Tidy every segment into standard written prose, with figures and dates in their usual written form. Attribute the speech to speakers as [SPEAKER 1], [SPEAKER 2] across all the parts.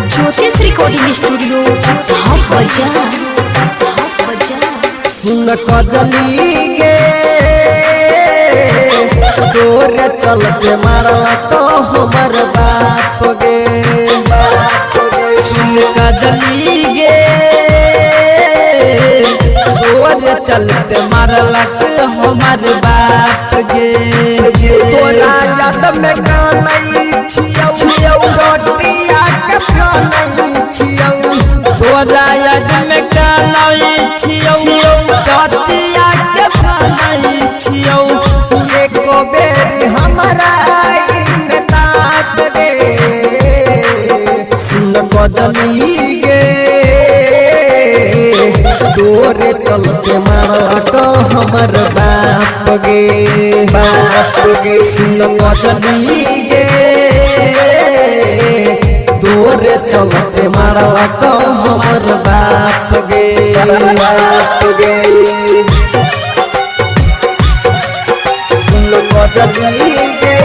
[SPEAKER 1] ज्योतिष recording studio
[SPEAKER 2] सुन कजली गे तोर चल के मारला तो हमर बाप गे। सुन कजली गे तोर चल के मारला तो हमर बाप गे। तोरा याद में गानै छियौ रोटिया के खानै छियौ। तोरा याद में गानै छियौ रोटिया के खानै छियौ। एको बेर हमरा ताक गे। सुन कजली गे तोरे चलते मारला तो हमर बाप गे बाप गे। सुन कजली गे तोरे चलते मारला तो हमर बाप गे बाप गे। सुन कजली गे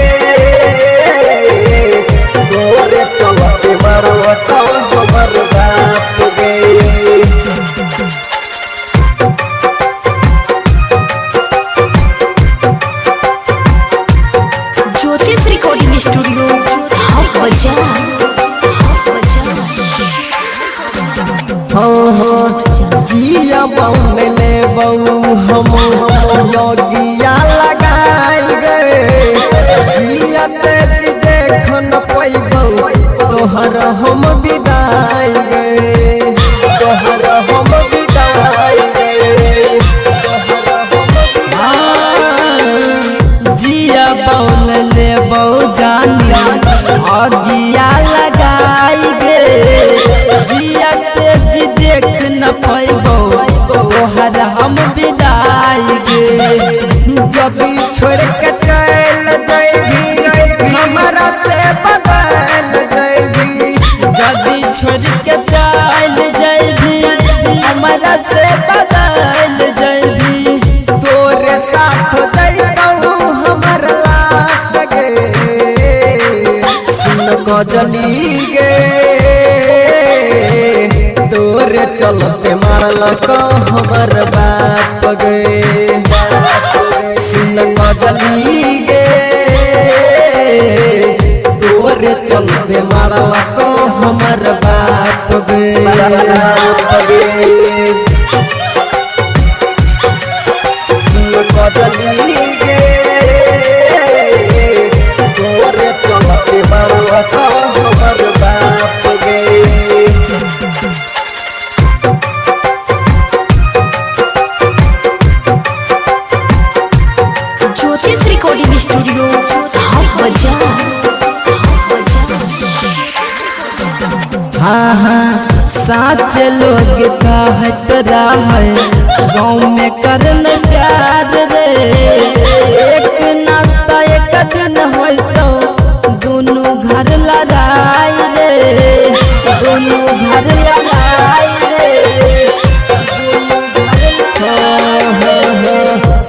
[SPEAKER 2] तोरे चलते मारला तो हमर बाप गे।
[SPEAKER 1] ज्योतिष रिकॉर्डिंग स्टूडियो
[SPEAKER 2] जिया बौन ले बऊ हम योगिया लगाई गए। जिया तेज देख न पैबऊ तोहर हम विदाई गए तोहर हम विदाई गए। जिया बौन ले बऊ जानी अगिया लगाई गे। जिया तेज देख न पैबो तोहर हम विदाई गे। जदी छोड़ के चल जैभी हमरा से बदल जैभी। जदी छोड़ के चल जैभी हमरा से बदल जैभी। तोरे साथ जैतौ हमर लाश गे। सुन कजली गे तोरे चलते मारला तो हमर बाप गे। सुन कजली गे तोरे चलते मारला तो हमर बाप गे बाप गे। सुन कजली गे तोरे चलते मारला तो हमर बाप गे।
[SPEAKER 1] ज्योतिष रिकॉर्डिंग स्टूडियो
[SPEAKER 2] हाँ हाँ साच लोग कहत रहे गाँव में करन प्यार रे। एक नाता एक दिन होई तो दोनों घर लड़ाई रे दोनों घर लड़ाई रे।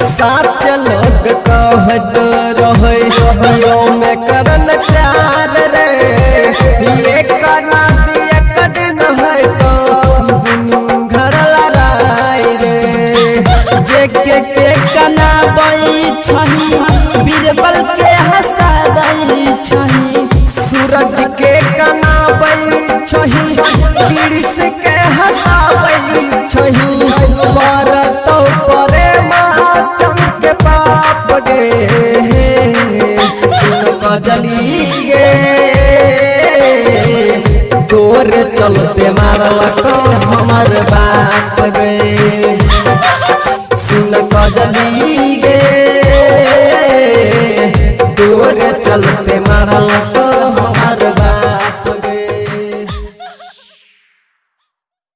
[SPEAKER 2] साच लोग कहत रहे गाँव में करन प्यार रे। एक नाती एक दिन है तो दोनों घर लड़ाई रे। जेके के कना बई छही बीरबल के हंसाबई छही। सूरज के कना बई छही गिरिश के हंसाबई छही। पर तो परे माँ चंद के पाप गे। सुन कजली गे तोरे चलते मारला तो हमर बाप गे। सुन कजली गे तोरे चलते